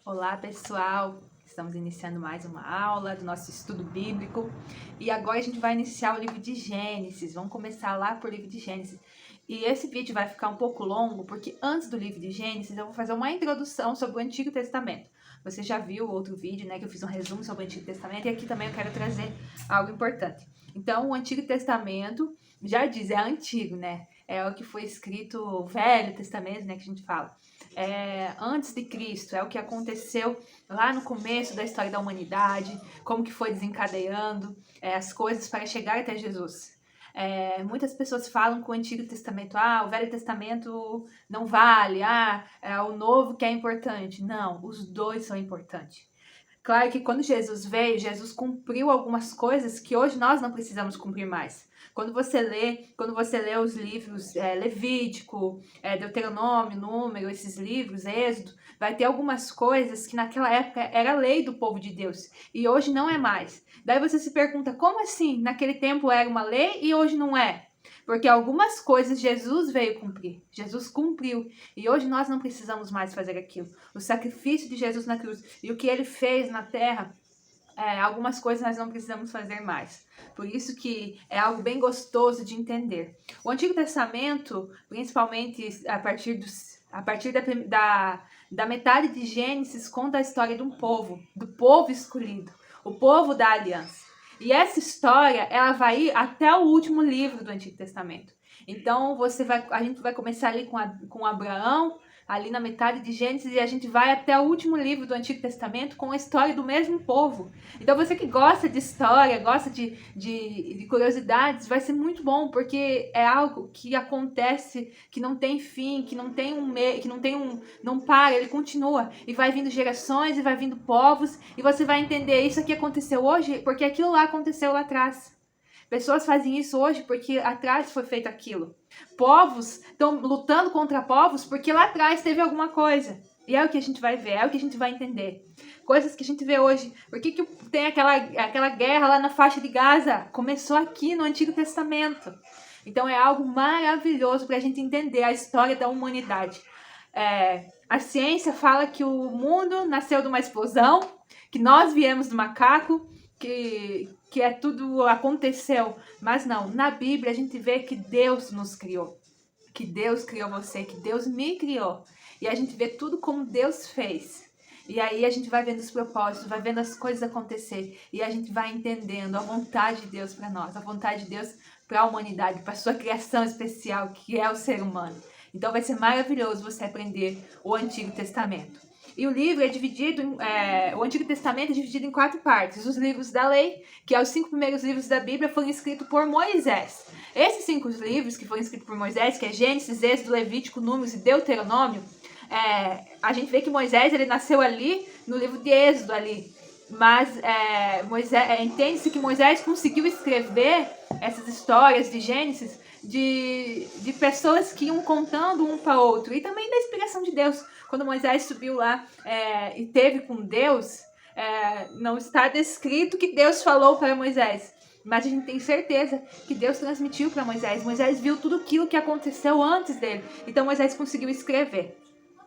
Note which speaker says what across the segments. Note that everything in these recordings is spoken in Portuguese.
Speaker 1: Olá, pessoal! Estamos iniciando mais uma aula do nosso estudo bíblico e agora a gente vai iniciar o livro de Gênesis. Vamos começar lá por livro de Gênesis. E esse vídeo vai ficar um pouco longo porque antes do livro de Gênesis eu vou fazer uma introdução sobre o Antigo Testamento. Você já viu outro vídeo, né, que eu fiz um resumo sobre o Antigo Testamento e aqui também eu quero trazer algo importante. Então, o Antigo Testamento, já diz, é antigo, né? É o que foi escrito, o Velho Testamento, né, que a gente fala. Antes de Cristo, é o que aconteceu lá no começo da história da humanidade, como que foi desencadeando as coisas para chegar até Jesus. Muitas pessoas falam que o Antigo Testamento, o Velho Testamento não vale, é o Novo que é importante. Não, os dois são importantes. Claro que quando Jesus veio, Jesus cumpriu algumas coisas que hoje nós não precisamos cumprir mais. Quando você lê os livros Levítico, Deuteronômio, Número, esses livros, Êxodo, vai ter algumas coisas que naquela época era lei do povo de Deus e hoje não é mais. Daí você se pergunta, como assim? Naquele tempo era uma lei e hoje não é? Porque algumas coisas Jesus veio cumprir, Jesus cumpriu, e hoje nós não precisamos mais fazer aquilo. O sacrifício de Jesus na cruz e o que ele fez na terra, algumas coisas nós não precisamos fazer mais. Por isso que é algo bem gostoso de entender. O Antigo Testamento, principalmente a partir da metade de Gênesis, conta a história de um povo, do povo escolhido, o povo da aliança. E essa história, ela vai ir até o último livro do Antigo Testamento. Então, a gente vai começar ali com Abraão, ali na metade de Gênesis, e a gente vai até o último livro do Antigo Testamento com a história do mesmo povo. Então, você que gosta de história, gosta de curiosidades, vai ser muito bom, porque é algo que acontece, que não tem fim, que não para, ele continua. E vai vindo gerações, e vai vindo povos, e você vai entender, isso aqui aconteceu hoje, porque aquilo lá aconteceu lá atrás. Pessoas fazem isso hoje porque atrás foi feito aquilo. Povos estão lutando contra povos porque lá atrás teve alguma coisa. E é o que a gente vai ver, é o que a gente vai entender. Coisas que a gente vê hoje. Por que tem aquela guerra lá na faixa de Gaza? Começou aqui no Antigo Testamento. Então é algo maravilhoso para a gente entender a história da humanidade. A ciência fala que o mundo nasceu de uma explosão, que nós viemos do macaco, que tudo aconteceu. Mas não, na Bíblia a gente vê que Deus nos criou. Que Deus criou você, que Deus me criou. E a gente vê tudo como Deus fez. E aí a gente vai vendo os propósitos, vai vendo as coisas acontecer. E a gente vai entendendo a vontade de Deus para nós, a vontade de Deus para a humanidade, para a sua criação especial, que é o ser humano. Então vai ser maravilhoso você aprender o Antigo Testamento. E o livro é dividido, o Antigo Testamento é dividido em 4 partes. Os livros da lei, que é os 5 primeiros livros da Bíblia, foram escritos por Moisés. Esses 5 livros que foram escritos por Moisés, que é Gênesis, Êxodo, Levítico, Números e Deuteronômio, a gente vê que Moisés ele nasceu ali no livro de Êxodo ali. Mas entende-se que Moisés conseguiu escrever essas histórias de Gênesis de pessoas que iam contando um para outro. E também da inspiração de Deus. Quando Moisés subiu lá e teve com Deus, não está descrito que Deus falou para Moisés. Mas a gente tem certeza que Deus transmitiu para Moisés. Moisés viu tudo aquilo que aconteceu antes dele. Então Moisés conseguiu escrever.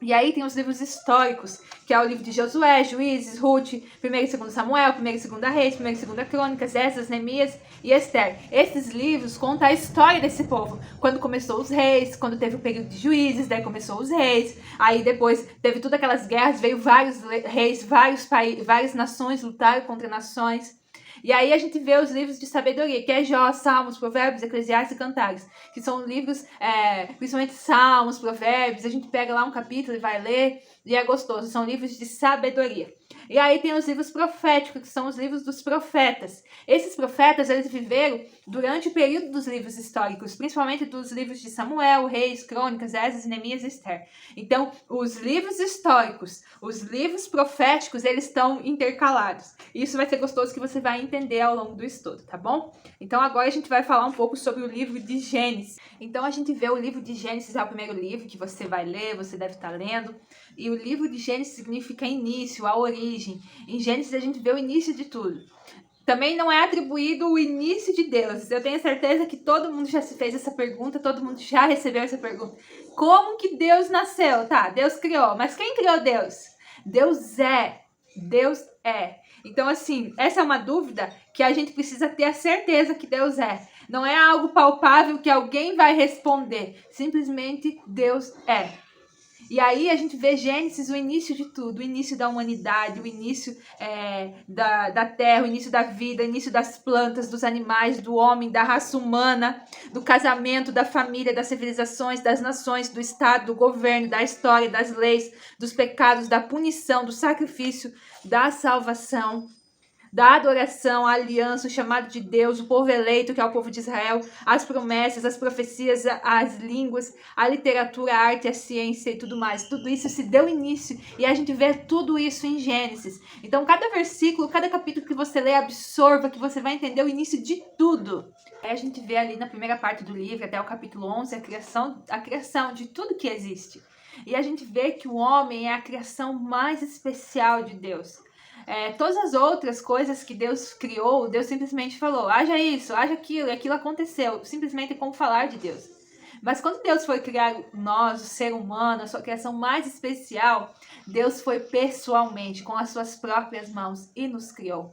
Speaker 1: E aí tem os livros históricos, que é o livro de Josué, Juízes, Ruth, 1º e 2º Samuel, 1º e 2º Reis, 1º e 2º Crônicas, Esdras, Neemias e Esther. Esses livros contam a história desse povo. Quando começou os reis, quando teve o período de juízes, daí começou os reis. Aí depois teve todas aquelas guerras, veio vários reis, várias nações lutaram contra nações. E aí a gente vê os livros de sabedoria, que é Jó, Salmos, Provérbios, Eclesiastes e Cantares, que são livros, principalmente Salmos, Provérbios, a gente pega lá um capítulo e vai ler, e é gostoso, são livros de sabedoria. E aí tem os livros proféticos, que são os livros dos profetas. Esses profetas, eles viveram durante o período dos livros históricos, principalmente dos livros de Samuel, Reis, Crônicas, Esdras, Neemias e Esther. Então, os livros históricos, os livros proféticos, eles estão intercalados. Isso vai ser gostoso que você vai entender ao longo do estudo, tá bom? Então, agora a gente vai falar um pouco sobre o livro de Gênesis. Então, a gente vê o livro de Gênesis, é o primeiro livro que você vai ler, você deve estar lendo. E o livro de Gênesis significa início, a origem. Em Gênesis a gente vê o início de tudo. Também não é atribuído o início de Deus. Eu tenho certeza que todo mundo já se fez essa pergunta, todo mundo já recebeu essa pergunta. Como que Deus nasceu? Tá, Deus criou, mas quem criou Deus? Deus é. Deus é. Então, assim, essa é uma dúvida que a gente precisa ter a certeza que Deus é. Não é algo palpável que alguém vai responder. Simplesmente Deus é. E aí a gente vê Gênesis, o início de tudo, o início da humanidade, o início da terra, o início da vida, o início das plantas, dos animais, do homem, da raça humana, do casamento, da família, das civilizações, das nações, do Estado, do governo, da história, das leis, dos pecados, da punição, do sacrifício, da salvação, da adoração, a aliança, o chamado de Deus, o povo eleito, que é o povo de Israel, as promessas, as profecias, as línguas, a literatura, a arte, a ciência e tudo mais. Tudo isso se deu início e a gente vê tudo isso em Gênesis. Então, cada versículo, cada capítulo que você lê, absorva, que você vai entender o início de tudo. Aí a gente vê ali na primeira parte do livro, até o capítulo 11, a criação de tudo que existe. E a gente vê que o homem é a criação mais especial de Deus. Todas as outras coisas que Deus criou, Deus simplesmente falou, haja isso, haja aquilo, e aquilo aconteceu, simplesmente com falar de Deus. Mas quando Deus foi criar nós, o ser humano, a sua criação mais especial, Deus foi pessoalmente, com as suas próprias mãos, e nos criou.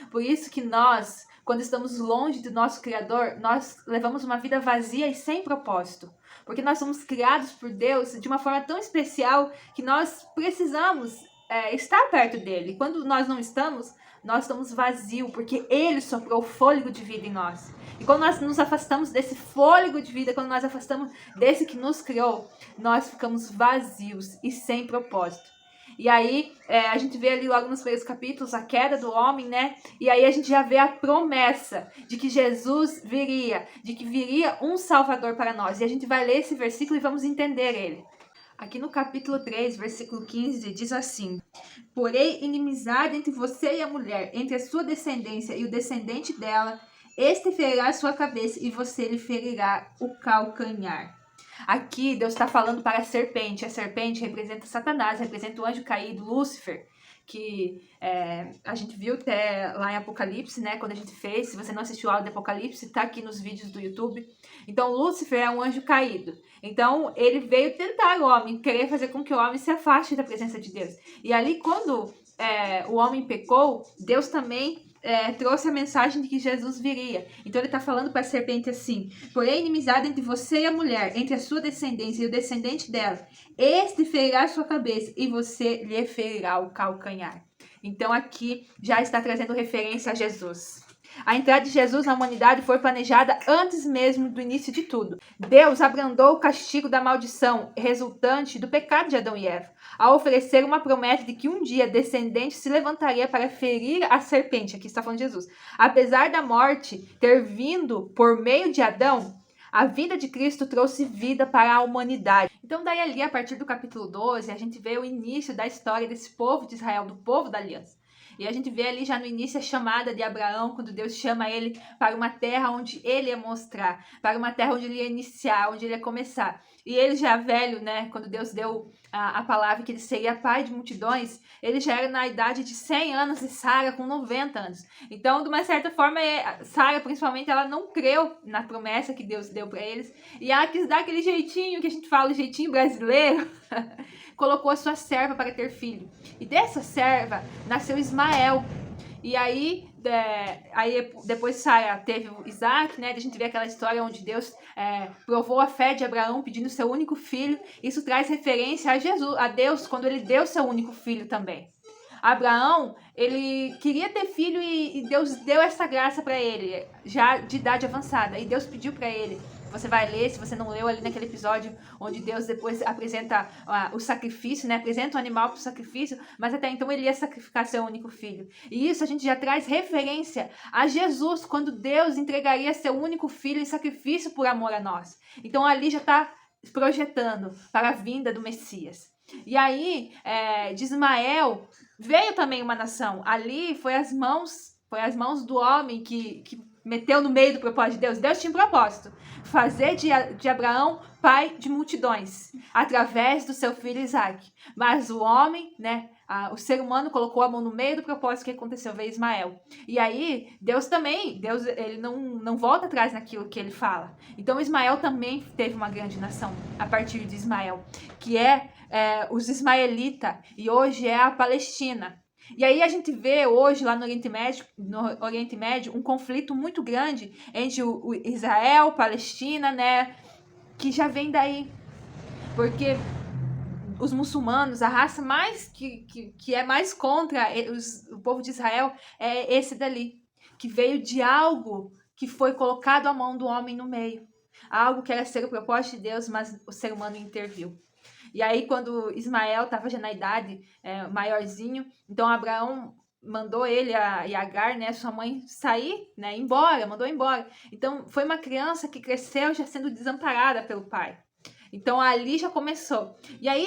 Speaker 1: Por isso que nós, quando estamos longe do nosso Criador, nós levamos uma vida vazia e sem propósito. Porque nós somos criados por Deus de uma forma tão especial que nós precisamos estar perto dele. Quando nós não estamos vazios, porque ele soprou o fôlego de vida em nós. E quando nós nos afastamos desse fôlego de vida, quando nós afastamos desse que nos criou, nós ficamos vazios e sem propósito. E aí, a gente vê ali logo nos primeiros capítulos a queda do homem, né? E aí a gente já vê a promessa de que Jesus viria, de que viria um Salvador para nós. E a gente vai ler esse versículo e vamos entender ele. Aqui no capítulo 3, versículo 15, diz assim: porém, inimizade entre você e a mulher, entre a sua descendência e o descendente dela, este ferirá a sua cabeça e você lhe ferirá o calcanhar. Aqui Deus está falando para a serpente. A serpente representa Satanás, representa o anjo caído, Lúcifer, que a gente viu até lá em Apocalipse, né? Quando a gente fez, se você não assistiu a aula de Apocalipse, tá aqui nos vídeos do YouTube. Então, Lúcifer é um anjo caído. Então, ele veio tentar o homem, querer fazer com que o homem se afaste da presença de Deus. E ali, quando o homem pecou, Deus também trouxe a mensagem de que Jesus viria. Então ele está falando para a serpente assim: porém, inimizade entre você e a mulher, entre a sua descendência e o descendente dela, este ferirá a sua cabeça e você lhe ferirá o calcanhar. Então aqui já está trazendo referência a Jesus. A entrada de Jesus na humanidade foi planejada antes mesmo do início de tudo. Deus abrandou o castigo da maldição resultante do pecado de Adão e Eva, ao oferecer uma promessa de que um dia descendente se levantaria para ferir a serpente. Aqui está falando de Jesus. Apesar da morte ter vindo por meio de Adão, a vida de Cristo trouxe vida para a humanidade. Então daí ali, a partir do capítulo 12, a gente vê o início da história desse povo de Israel, do povo da aliança. E a gente vê ali já no início a chamada de Abraão, quando Deus chama ele para uma terra onde ele ia mostrar, para uma terra onde ele ia iniciar, onde ele ia começar. E ele já velho, né, quando Deus deu a palavra que ele seria pai de multidões, ele já era na idade de 100 anos e Sara com 90 anos. Então, de uma certa forma, Sara, principalmente, ela não creu na promessa que Deus deu para eles. E ela quis dar aquele jeitinho que a gente fala, o jeitinho brasileiro, colocou a sua serva para ter filho. E dessa serva nasceu Ismael. E aí depois Sara teve o Isaac, né? A gente vê aquela história onde Deus provou a fé de Abraão pedindo seu único filho. Isso traz referência a Jesus, a Deus, quando ele deu seu único filho também. Abraão, ele queria ter filho e Deus deu essa graça para ele, já de idade avançada. E Deus pediu para ele. Você vai ler, se você não leu ali naquele episódio onde Deus depois apresenta o sacrifício, né? Apresenta o animal para o sacrifício, mas até então ele ia sacrificar seu único filho. E isso a gente já traz referência a Jesus, quando Deus entregaria seu único filho em sacrifício por amor a nós. Então ali já está projetando para a vinda do Messias. E aí, de Ismael, veio também uma nação. Ali foi as mãos do homem que meteu no meio do propósito de Deus. Deus tinha um propósito: fazer de Abraão pai de multidões, através do seu filho Isaac. Mas o homem, né, o ser humano colocou a mão no meio do propósito que aconteceu, veio Ismael. E aí, Deus ele não volta atrás naquilo que ele fala. Então, Ismael também teve uma grande nação a partir de Ismael, que é os ismaelitas, e hoje é a Palestina. E aí a gente vê hoje lá no Oriente Médio um conflito muito grande entre o Israel, Palestina, né, que já vem daí. Porque os muçulmanos, a raça mais que é mais contra o povo de Israel é esse dali, que veio de algo que foi colocado à mão do homem no meio. Algo que era ser o propósito de Deus, mas o ser humano interviu. E aí, quando Ismael estava já na idade maiorzinho, então Abraão mandou ele e Agar, né, sua mãe, sair, né, mandou embora. Então, foi uma criança que cresceu já sendo desamparada pelo pai. Então, ali já começou. E aí,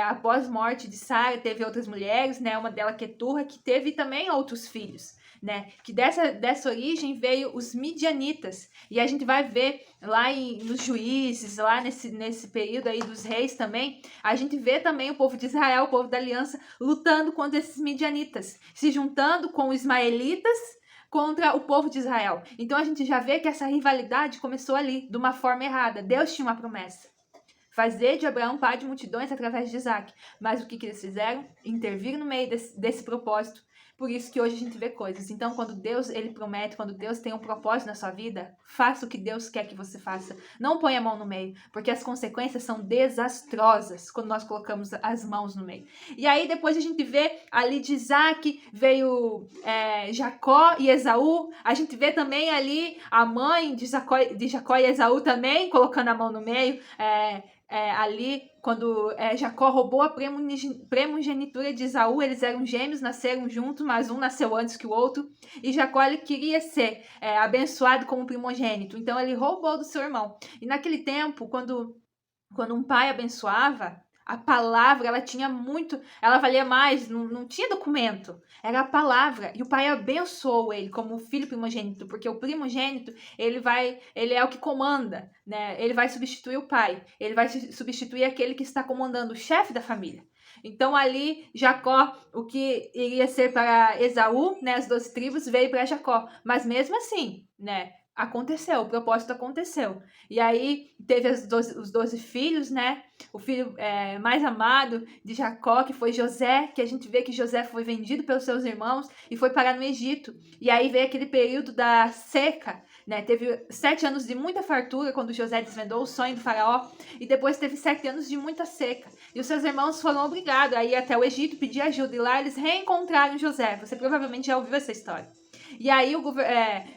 Speaker 1: após a morte de Sara, teve outras mulheres, né, uma delas, Queturra, que teve também outros filhos. Né, que dessa origem veio os midianitas, e a gente vai ver lá nos Juízes, lá nesse período aí dos reis também, a gente vê também o povo de Israel, o povo da aliança, lutando contra esses midianitas, se juntando com os ismaelitas contra o povo de Israel. Então a gente já vê que essa rivalidade começou ali, de uma forma errada. Deus tinha uma promessa: fazer de Abraão pai de multidões através de Isaac. Mas o que eles fizeram? Intervir no meio desse propósito. Por isso que hoje a gente vê coisas. Então, quando Deus ele promete, quando Deus tem um propósito na sua vida, faça o que Deus quer que você faça. Não ponha a mão no meio, porque as consequências são desastrosas quando nós colocamos as mãos no meio. E aí, depois a gente vê ali de Isaac, veio Jacó e Esaú. A gente vê também ali a mãe de Jacó e Esaú também colocando a mão no meio. Ali, quando Jacó roubou a primogenitura de Esaú, eles eram gêmeos, nasceram juntos, mas um nasceu antes que o outro, e Jacó ele queria ser abençoado como primogênito, então ele roubou do seu irmão. E naquele tempo, quando um pai abençoava, a palavra, ela valia mais, não tinha documento, era a palavra, e o pai abençoou ele como filho primogênito, porque o primogênito, ele é o que comanda, né? Ele vai substituir o pai, ele vai substituir aquele que está comandando, o chefe da família. Então ali, Jacó, o que iria ser para Esaú, né, as 12 tribos, veio para Jacó, mas mesmo assim, né, aconteceu, o propósito aconteceu. E aí teve os 12 filhos, né? O filho mais amado de Jacó, que foi José, que a gente vê que José foi vendido pelos seus irmãos e foi parar no Egito. E aí veio aquele período da seca, né? Teve 7 anos de muita fartura, quando José desvendou o sonho do faraó, e depois teve 7 anos de muita seca. E os seus irmãos foram obrigados a ir até o Egito pedir ajuda, e lá eles reencontraram José. Você provavelmente já ouviu essa história. E aí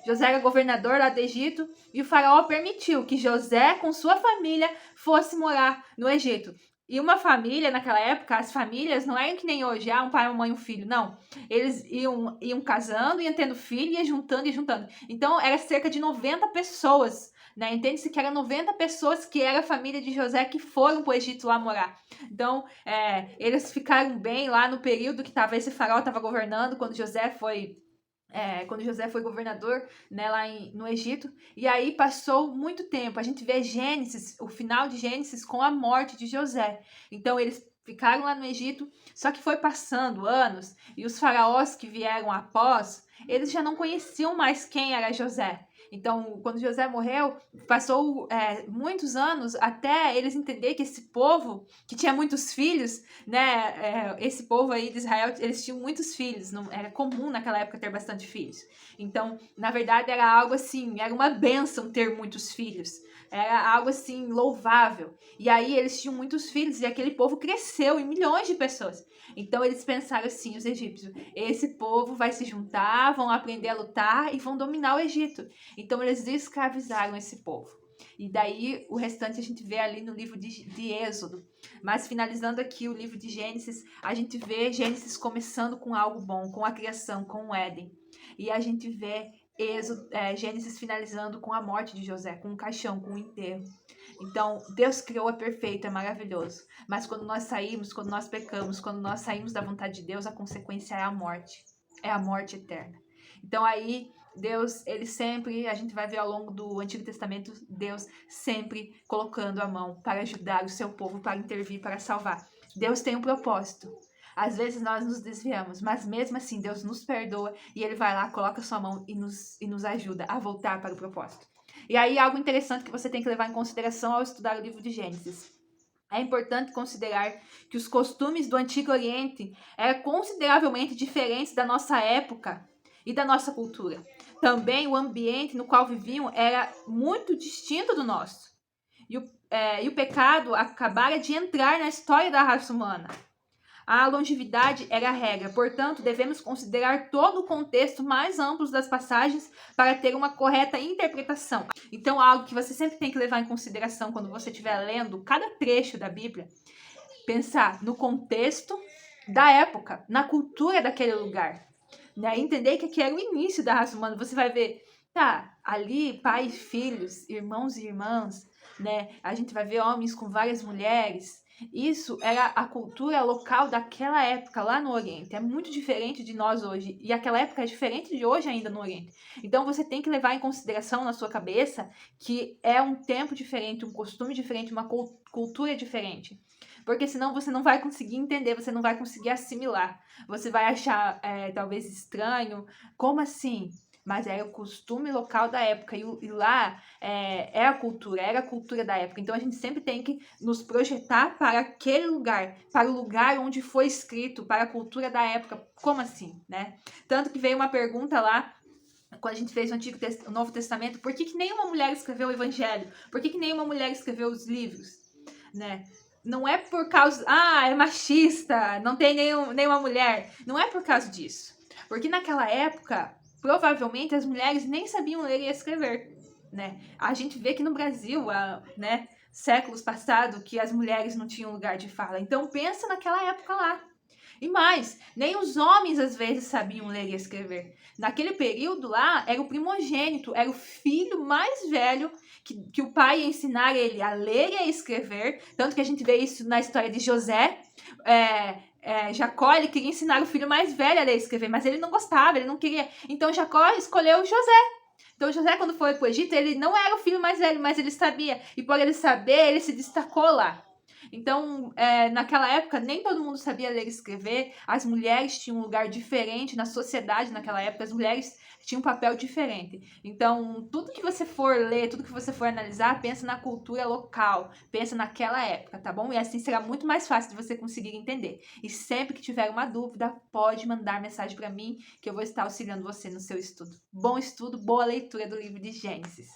Speaker 1: José era governador lá do Egito, e o faraó permitiu que José com sua família fosse morar no Egito. E uma família, naquela época, as famílias não eram que nem hoje, um pai, uma mãe, um filho, não. Eles iam casando, iam tendo filho, iam juntando e juntando. Então, era cerca de 90 pessoas, né? Entende-se que eram 90 pessoas que era a família de José que foram para o Egito lá morar. Então, eles ficaram bem lá no período que esse faraó estava governando, quando José foi governador, né, lá no Egito. E aí passou muito tempo. A gente vê Gênesis, o final de Gênesis, com a morte de José. Então eles ficaram lá no Egito, só que foi passando anos, e os faraós que vieram após, eles já não conheciam mais quem era José. Então, quando José morreu, passou muitos anos até eles entenderem que esse povo, que tinha muitos filhos, né? Esse povo aí de Israel, eles tinham muitos filhos. Não, era comum naquela época ter bastante filhos. Então, na verdade, era algo assim, era uma bênção ter muitos filhos. Era algo assim, louvável. E aí eles tinham muitos filhos, e aquele povo cresceu em milhões de pessoas. Então eles pensaram assim, os egípcios: esse povo vai se juntar, vão aprender a lutar e vão dominar o Egito. Então eles escravizaram esse povo. E daí o restante a gente vê ali no livro de Êxodo. Mas finalizando aqui o livro de Gênesis, a gente vê Gênesis começando com algo bom, com a criação, com o Éden. E a gente vê Gênesis finalizando com a morte de José, com um caixão, com um enterro. Então, Deus criou, é perfeito, é maravilhoso. Mas quando nós saímos, quando nós pecamos, quando nós saímos da vontade de Deus, a consequência é a morte. É a morte eterna. Então aí, Deus, ele sempre, a gente vai ver ao longo do Antigo Testamento, Deus sempre colocando a mão para ajudar o seu povo, para intervir, para salvar. Deus tem um propósito. Às vezes nós nos desviamos, mas mesmo assim Deus nos perdoa e Ele vai lá, coloca sua mão e nos ajuda a voltar para o propósito. E aí, algo interessante que você tem que levar em consideração ao estudar o livro de Gênesis. É importante considerar que os costumes do Antigo Oriente eram consideravelmente diferentes da nossa época e da nossa cultura. Também o ambiente no qual viviam era muito distinto do nosso. E o pecado acabara de entrar na história da raça humana. A longevidade era a regra, portanto, devemos considerar todo o contexto mais amplo das passagens para ter uma correta interpretação. Então, algo que você sempre tem que levar em consideração quando você estiver lendo cada trecho da Bíblia, pensar no contexto da época, na cultura daquele lugar, né? Entender que aqui era o início da raça humana. Você vai ver, tá, ali pais e filhos, irmãos e irmãs, né? A gente vai ver homens com várias mulheres. Isso era a cultura local daquela época lá no Oriente. É muito diferente de nós hoje. E aquela época é diferente de hoje ainda no Oriente. Então você tem que levar em consideração na sua cabeça que é um tempo diferente, um costume diferente, uma cultura diferente. Porque senão você não vai conseguir entender, você não vai conseguir assimilar. Você vai achar talvez estranho. Como assim? Mas era o costume local da época. E lá é a cultura, era a cultura da época. Então a gente sempre tem que nos projetar para aquele lugar, para o lugar onde foi escrito, para a cultura da época. Como assim, né? Tanto que veio uma pergunta lá, quando a gente fez o Novo Testamento, por que nenhuma mulher escreveu o Evangelho? Por que nenhuma mulher escreveu os livros? Né? Não é por causa... é machista, não tem nenhuma mulher. Não é por causa disso. Porque naquela época, provavelmente as mulheres nem sabiam ler e escrever, né? A gente vê que no Brasil, né, séculos passados, que as mulheres não tinham lugar de fala. Então pensa naquela época lá. E mais, nem os homens às vezes sabiam ler e escrever. Naquele período lá, era o primogênito, era o filho mais velho que o pai ia ensinar ele a ler e a escrever. Tanto que a gente vê isso na história de José. Jacó, ele queria ensinar o filho mais velho a ler e escrever, mas ele não gostava, ele não queria. Então Jacó escolheu José. Então José, quando foi para o Egito, ele não era o filho mais velho, mas ele sabia. E por ele saber, ele se destacou lá. Então, naquela época, nem todo mundo sabia ler e escrever. As mulheres tinham um lugar diferente na sociedade naquela época. As mulheres tinham um papel diferente. Então, tudo que você for ler, tudo que você for analisar, pensa na cultura local. Pensa naquela época, tá bom? E assim será muito mais fácil de você conseguir entender. E sempre que tiver uma dúvida, pode mandar mensagem para mim, que eu vou estar auxiliando você no seu estudo. Bom estudo, boa leitura do livro de Gênesis.